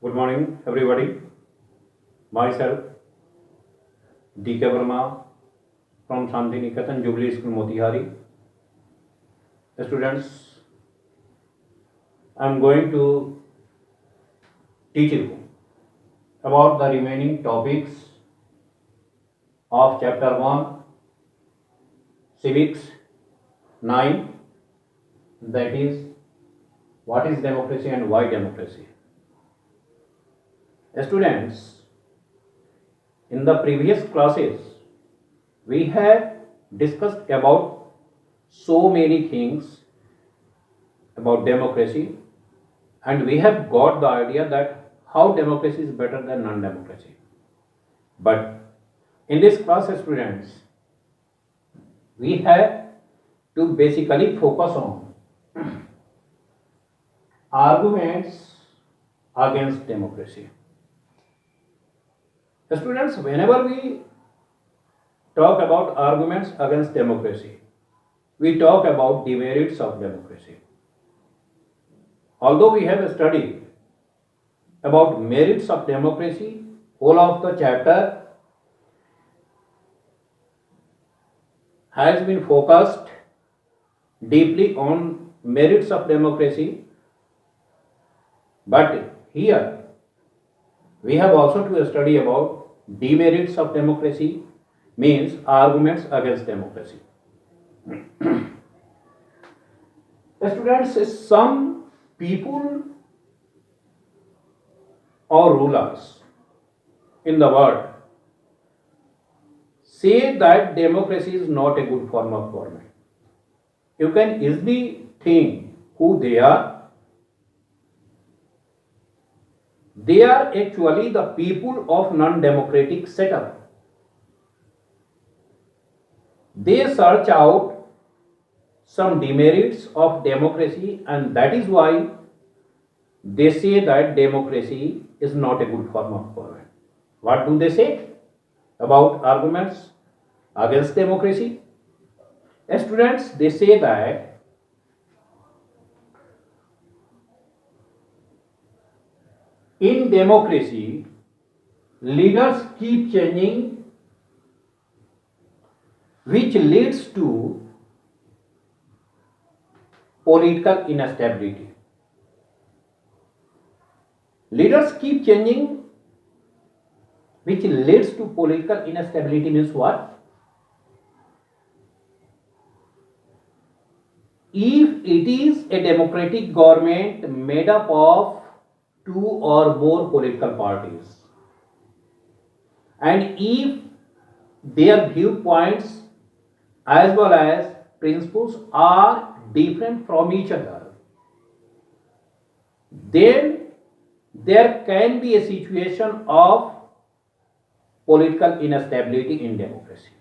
Good morning, everybody. Myself, D.K. Verma from Shantiniketan Jubilee School, Motihari. Students, I am going to teach you about the remaining topics of Chapter 1, Civics 9, that is, what is democracy and why democracy. Students, in the previous classes, we have discussed about so many things about democracy, and we have got the idea that how democracy is better than non-democracy. But in this class, students, we have to basically focus on arguments against democracy. Students, whenever we talk about arguments against democracy, we talk about demerits of democracy. Although we have studied about merits of democracy, whole of the chapter has been focused deeply on merits of democracy, but here we have also to study about demerits of democracy, means arguments against democracy. Students, some people or rulers in the world say that democracy is not a good form of government. You can easily think who they are. They are actually the people of non-democratic setup. They search out some demerits of democracy, and that is why they say that democracy is not a good form of government. What do they say about arguments against democracy? Students, they say that in democracy, leaders keep changing, which leads to political instability. Leaders keep changing, which leads to political instability means what? If it is a democratic government made up of two or more political parties, and if their viewpoints as well as principles are different from each other, then there can be a situation of political instability in democracy.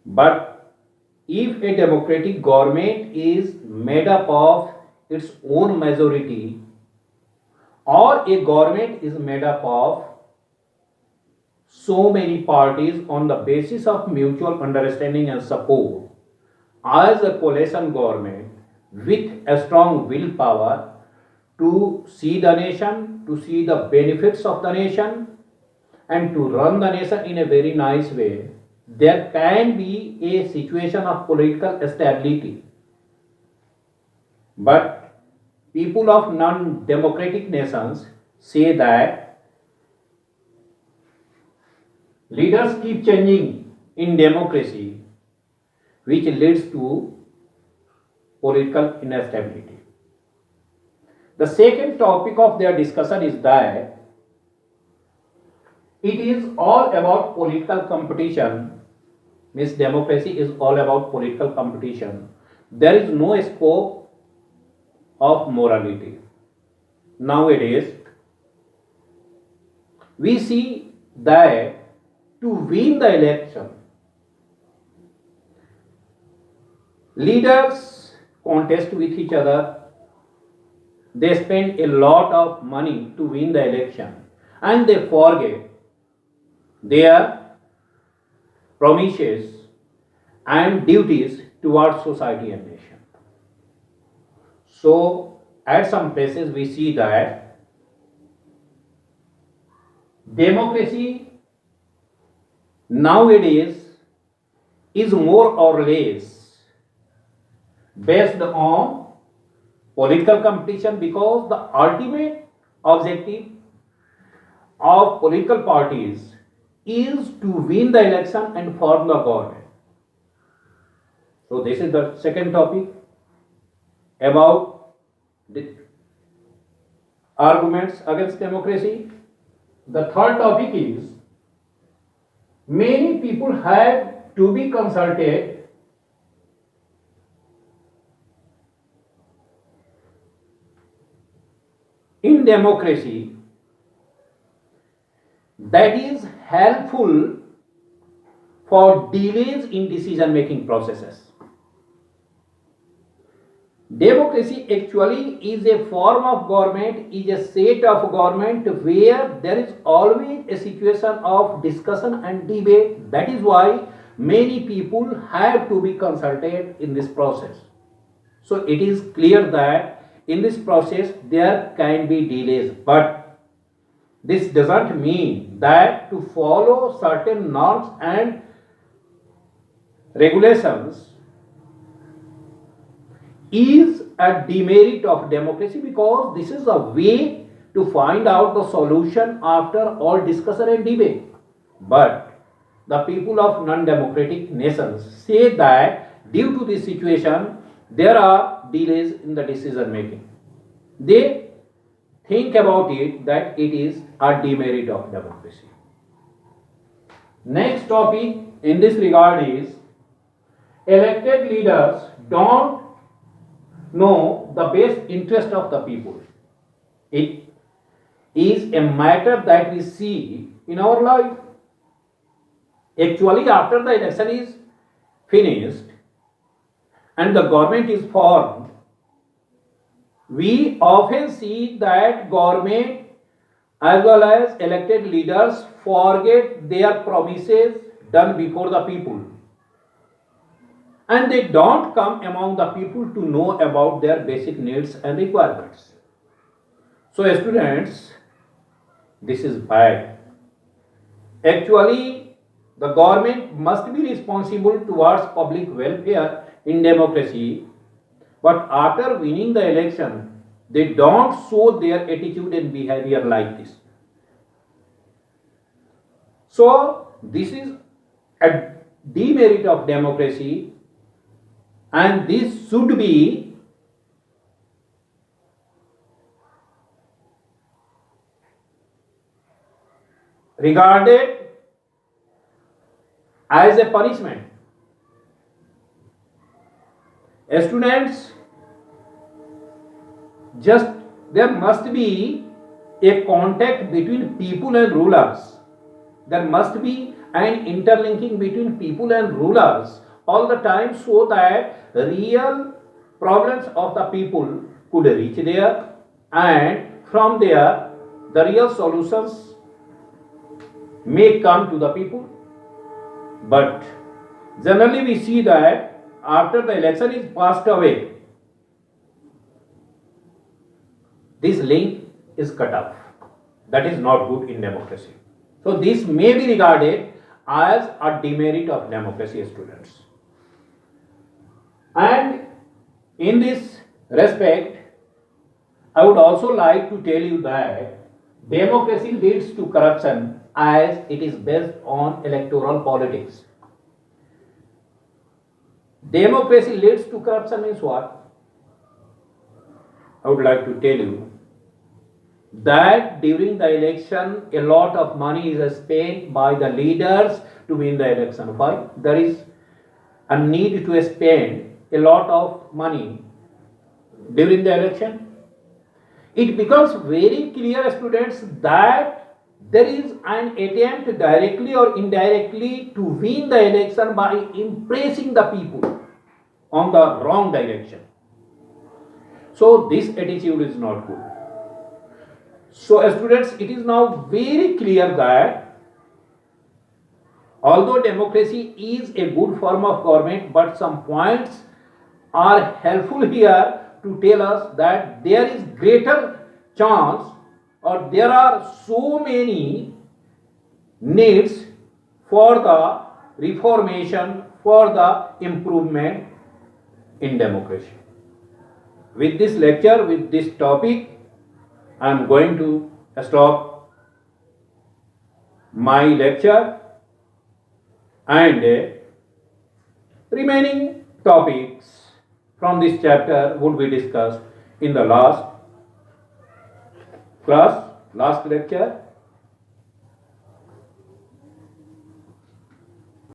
But if a democratic government is made up of its own majority, or a government is made up of so many parties on the basis of mutual understanding and support, as a coalition government with a strong willpower to see the nation, to see the benefits of the nation, and to run the nation in a very nice way, there can be a situation of political stability. But people of non-democratic nations say that leaders keep changing in democracy, which leads to political instability. The second topic of their discussion is that it is all about political competition, means democracy is all about political competition. There is no scope of morality. Nowadays, we see that to win the election, leaders contest with each other, they spend a lot of money to win the election, and they forget their promises and duties towards society and nation. So, at some places, we see that democracy nowadays is more or less based on political competition, because the ultimate objective of political parties is to win the election and form the government. So this is the second topic about the arguments against democracy. The third topic is many people have to be consulted in democracy that is helpful for delays in decision making processes. Democracy actually is a form of government, is a set of government where there is always a situation of discussion and debate. That is why many people have to be consulted in this process. So it is clear that in this process there can be delays, but this doesn't mean that to follow certain norms and regulations is a demerit of democracy, because this is a way to find out the solution after all discussion and debate. But the people of non-democratic nations say that due to this situation there are delays in the decision making. They think about it that it is a demerit of democracy. Next topic in this regard is elected leaders don't know the best interest of the people. It is a matter that we see in our life. Actually, after the election is finished and the government is formed, we often see that government as well as elected leaders forget their promises done before the people, and they don't come among the people to know about their basic needs and requirements. So students, this is bad. Actually, the government must be responsible towards public welfare in democracy, but after winning the election, they don't show their attitude and behavior like this. So this is a demerit of democracy, and this should be regarded as a punishment. Students, just there must be a contact between people and rulers. There must be an interlinking between people and rulers all the time, so that real problems of the people could reach there, and from there the real solutions may come to the people. But generally we see that after the election is passed away, this link is cut off. That is not good in democracy. So this may be regarded as a demerit of democracy, students. And in this respect, I would also like to tell you that democracy leads to corruption as it is based on electoral politics. Democracy leads to corruption means what? I would like to tell you that during the election a lot of money is spent by the leaders to win the election. Why? There is a need to spend a lot of money during the election. It becomes very clear, students, that there is an attempt directly or indirectly to win the election by impressing the people on the wrong direction. So this attitude is not good. So students, it is now very clear that although democracy is a good form of government, but some points are helpful here to tell us that there is greater chance, or there are so many needs for the reformation, for the improvement in democracy. With this lecture, with this topic, I am going to stop my lecture, and remaining topics from this chapter would be discussed in the last class, last lecture.